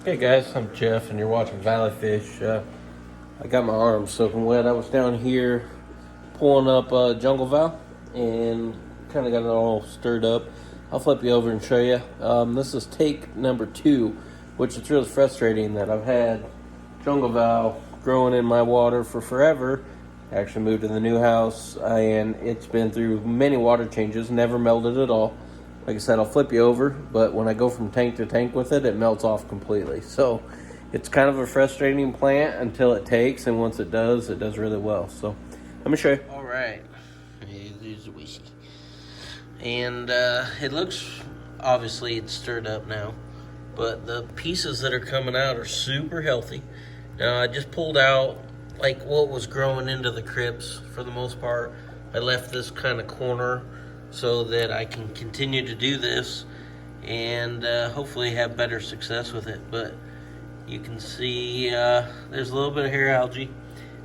Hey guys, I'm Jeff and you're watching Valley Fish. I got my arms soaking wet. I was down here pulling up Jungle Val and kind of got it all stirred up. I'll flip you over and show you. This is take number 2, which is really frustrating that I've had Jungle Val growing in my water for forever. I actually moved to the new house and it's been through many water changes, never melted at all. Like I said, I'll flip you over, but when I go from tank to tank with it, it melts off completely. So it's kind of a frustrating plant until it takes, and once it does really well. So let me show you. All right, there's a wishy. And it looks, obviously it's stirred up now, but the pieces that are coming out are super healthy. Now I just pulled out like what was growing into the crypts for the most part. I left this kind of corner so that I can continue to do this and hopefully have better success with it. But you can see there's a little bit of hair algae.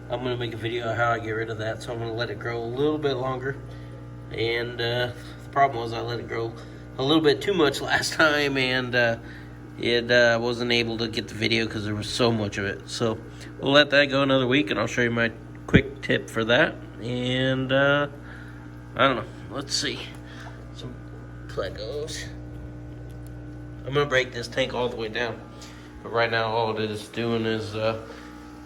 I'm going to make a video of how I get rid of that, so I'm going to let it grow a little bit longer. And the problem was I let it grow a little bit too much last time, and it wasn't able to get the video because there was so much of it. So we'll let that go another week and I'll show you my quick tip for that. And I don't know. Let's see. Some Plegos. I'm going to break this tank all the way down. But right now all it is doing is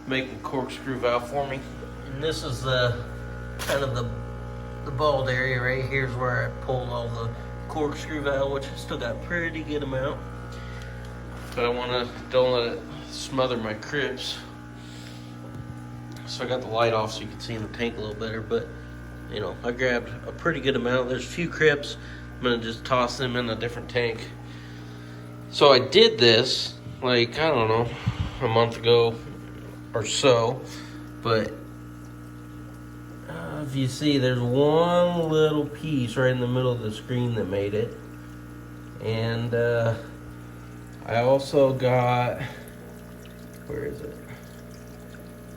making a corkscrew valve for me. And this is kind of the bald area right here is where I pulled all the corkscrew valve, which I still got a pretty good amount. But I don't let it smother my crypts. So I got the light off so you can see in the tank a little better. But you know, I grabbed a pretty good amount. There's a few crypts. I'm gonna just toss them in a different tank. So I did this, like, I don't know, a month ago or so. But if you see, there's one little piece right in the middle of the screen that made it. And I also got, where is it?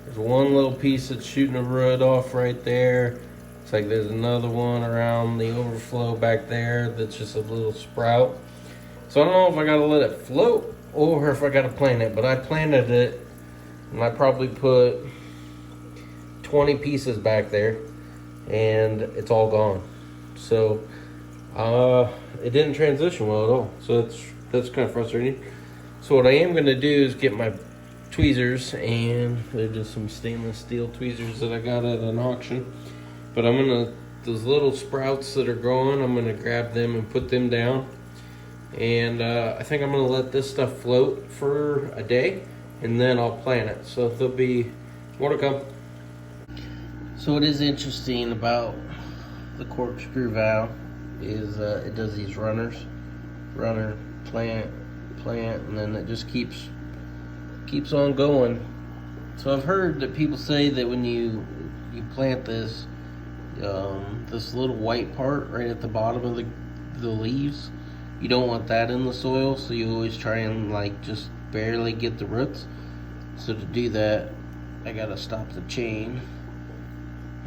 There's one little piece that's shooting a root off right there. It's like there's another one around the overflow back there that's just a little sprout. So I don't know if I gotta let it float or if I gotta plant it, but I planted it and I probably put 20 pieces back there and it's all gone. So it didn't transition well at all. So that's kind of frustrating. So what I am gonna do is get my tweezers, and they're just some stainless steel tweezers that I got at an auction. But I'm gonna, those little sprouts that are growing, I'm gonna grab them and put them down. And I think I'm gonna let this stuff float for a day and then I'll plant it. So there'll be more to come. So what is interesting about the corkscrew valve is it does these runners. Runner, plant, and then it just keeps on going. So I've heard that people say that when you plant this, this little white part right at the bottom of the leaves, you don't want that in the soil, so you always try and like just barely get the roots. So to do that, I gotta stop the chain,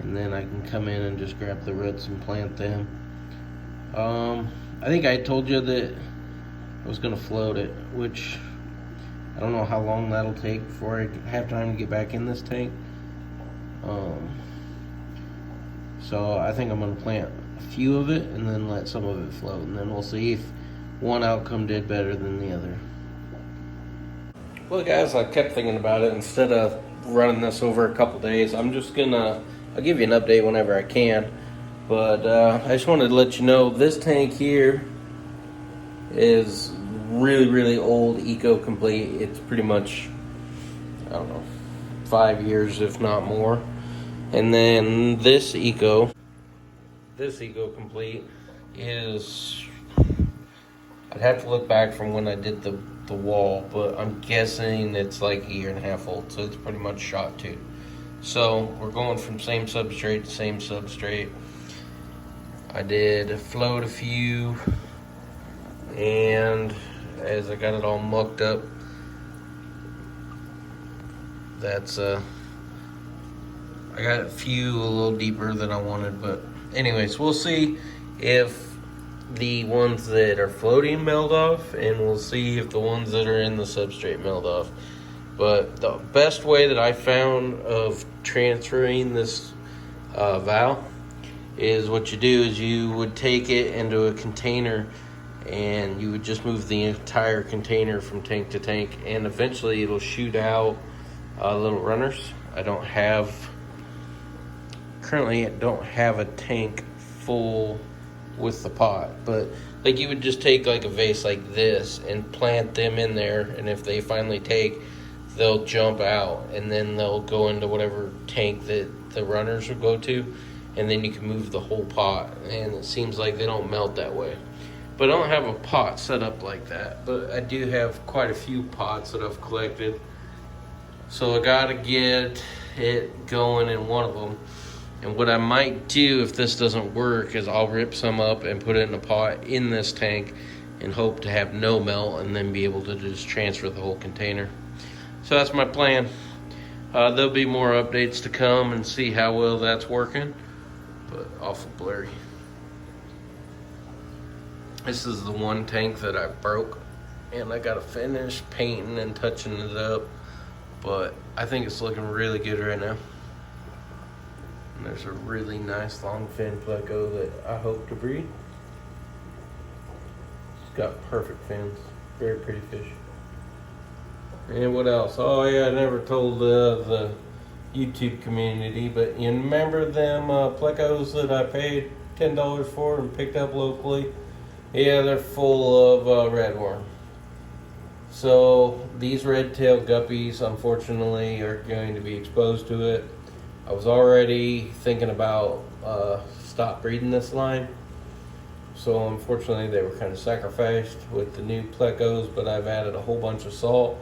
and then I can come in and just grab the roots and plant them. I think I told you that I was gonna float it, which I don't know how long that'll take before I have time to get back in this tank. So I think I'm gonna plant a few of it and then let some of it float, and then we'll see if one outcome did better than the other. Well guys, I kept thinking about it. Instead of running this over a couple days, I'm just gonna, I'll give you an update whenever I can. But I just wanted to let you know this tank here is really old, eco-complete. It's pretty much, I don't know, 5 years if not more. And then this eco-complete is, I'd have to look back from when I did the wall, but I'm guessing it's like 1.5 years old, so it's pretty much shot too. So we're going from same substrate to same substrate. I did float a few, and as I got it all mucked up, that's I got a few a little deeper than I wanted. But anyways, we'll see if the ones that are floating melt off, and we'll see if the ones that are in the substrate melt off. But the best way that I found of transferring this valve is what you do is you would take it into a container and you would just move the entire container from tank to tank, and eventually it'll shoot out little runners. Currently I don't have a tank full with the pot, but like you would just take like a vase like this and plant them in there, and if they finally take, they'll jump out and then they'll go into whatever tank that the runners will go to, and then you can move the whole pot, and it seems like they don't melt that way. But I don't have a pot set up like that, but I do have quite a few pots that I've collected, so I gotta get it going in one of them. And what I might do if this doesn't work is I'll rip some up and put it in a pot in this tank and hope to have no melt and then be able to just transfer the whole container. So that's my plan. There'll be more updates to come and see how well that's working, but awful blurry. This is the one tank that I broke, and I gotta finish painting and touching it up, but I think it's looking really good right now. And there's a really nice long fin pleco that I hope to breed. It's got perfect fins, very pretty fish. And what else? Oh yeah, I never told the YouTube community, but you remember them plecos that I paid $10 for and picked up locally? Yeah, they're full of redworm. So these red-tailed guppies, unfortunately, are going to be exposed to it. I was already thinking about stop breeding this line. So unfortunately, they were kind of sacrificed with the new plecos, but I've added a whole bunch of salt.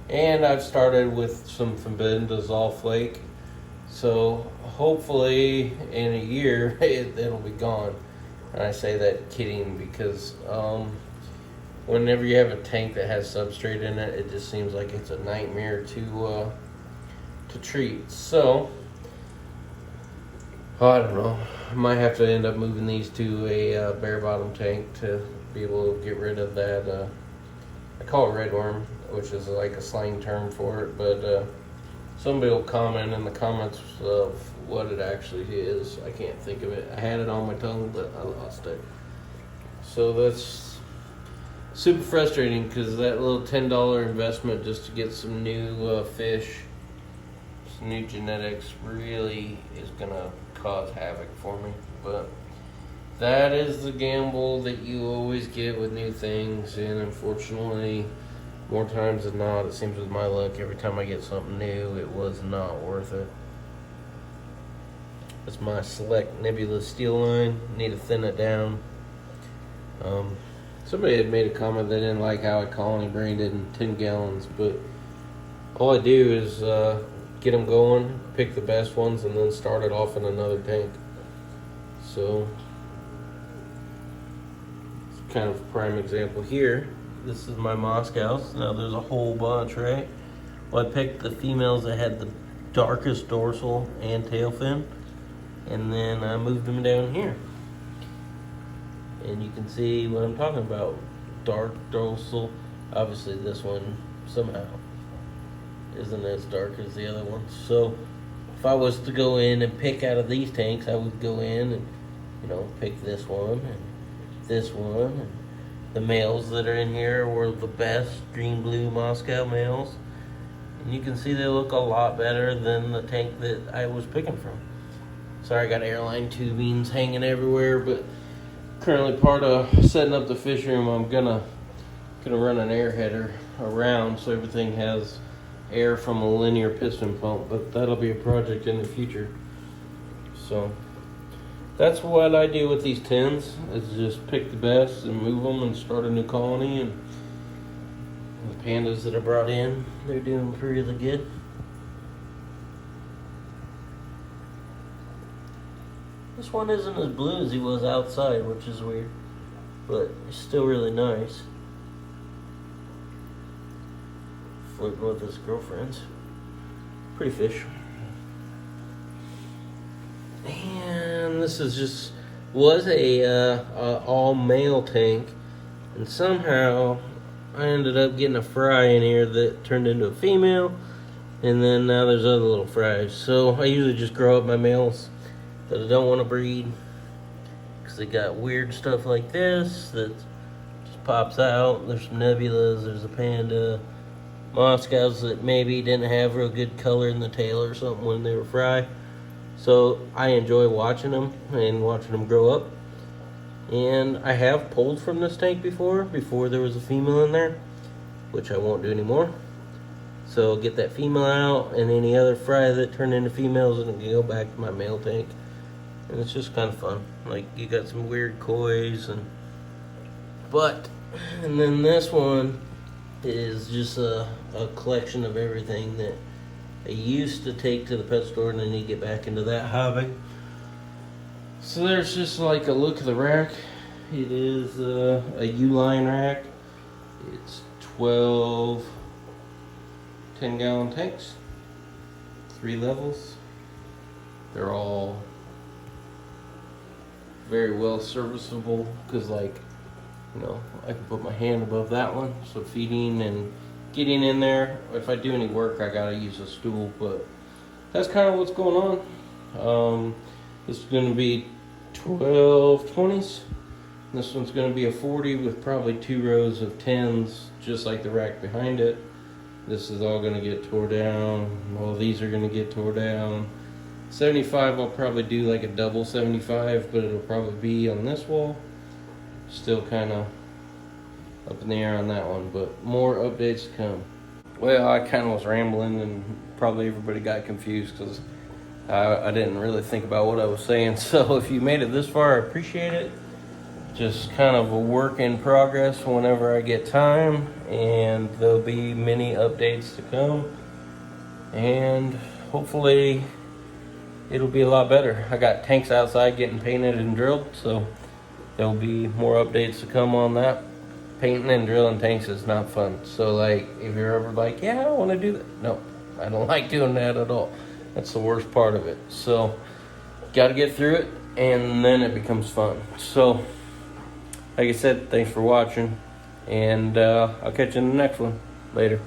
And I've started with some forbidden dissolve flake. So hopefully in a year, it'll be gone. And I say that kidding because whenever you have a tank that has substrate in it, it just seems like it's a nightmare to treat. So I don't know. I might have to end up moving these to a bare bottom tank to be able to get rid of that. I call it redworm, which is like a slang term for it, but somebody will comment in the comments of what it actually is. I can't think of it. I had it on my tongue, but I lost it. So that's super frustrating because that little $10 investment just to get some new fish, some new genetics, really is gonna cause havoc for me. But that is the gamble that you always get with new things, and unfortunately, more times than not, it seems with my luck, every time I get something new, it was not worth it. That's my Select Nebula steel line. Need to thin it down. Somebody had made a comment they didn't like how I colony branded in 10 gallons, but all I do is get them going, pick the best ones, and then start it off in another tank. So it's kind of a prime example here. This is my Moscows. Now there's a whole bunch, right? Well, I picked the females that had the darkest dorsal and tail fin, and then I moved them down here. And you can see what I'm talking about. Dark dorsal. Obviously this one somehow isn't as dark as the other one. So if I was to go in and pick out of these tanks, I would go in and, you know, pick this one and this one. And the males that are in here were the best green blue Moscow males. And you can see they look a lot better than the tank that I was picking from. Sorry, I got airline tubings hanging everywhere, but currently part of setting up the fish room, I'm gonna run an air header around so everything has air from a linear piston pump, but that'll be a project in the future. So that's what I do with these tins, is just pick the best and move them and start a new colony. And the pandas that I brought in, they're doing really good. This one isn't as blue as he was outside, which is weird, but it's still really nice. Flirting with his girlfriends. Pretty fish. And this is just was a all male tank, and somehow I ended up getting a fry in here that turned into a female, and then now there's other little fries. So I usually just grow up my males that I don't want to breed, because they got weird stuff like this that just pops out. There's some nebulas, there's a panda, Moscows that maybe didn't have real good color in the tail or something when they were fry. So I enjoy watching them and watching them grow up. And I have pulled from this tank before there was a female in there, which I won't do anymore. So get that female out, and any other fry that turn into females, and it can go back to my male tank. And it's just kind of fun. Like, you got some weird kois and then this one is just a collection of everything that I used to take to the pet store, and I need to get back into that hobby. So there's just like a look at the rack. It is a U-line rack. It's 12 10-gallon tanks, 3 levels. They're all very well serviceable, because, like, you know, I can put my hand above that one, so feeding and getting in there. If I do any work, I gotta use a stool, but that's kind of what's going on. This is going to be 12 20s. This one's going to be a 40 with probably 2 rows of 10s, just like the rack behind it. This is all going to get tore down. All these are going to get tore down. 75, I'll probably do like a double 75, but it'll probably be on this wall. Still kind of up in the air on that one, but more updates to come. Well, I kind of was rambling, and probably everybody got confused because I didn't really think about what I was saying. So if you made it this far, I appreciate it. Just kind of a work in progress whenever I get time, and there'll be many updates to come, and hopefully it'll be a lot better. I got tanks outside getting painted and drilled, so there'll be more updates to come on that. Painting and drilling tanks is not fun. So, like, if you're ever like, yeah, I want to do that, no, I don't like doing that at all. That's the worst part of it. So got to get through it, and then it becomes fun. So like I said, thanks for watching, and I'll catch you in the next one. Later.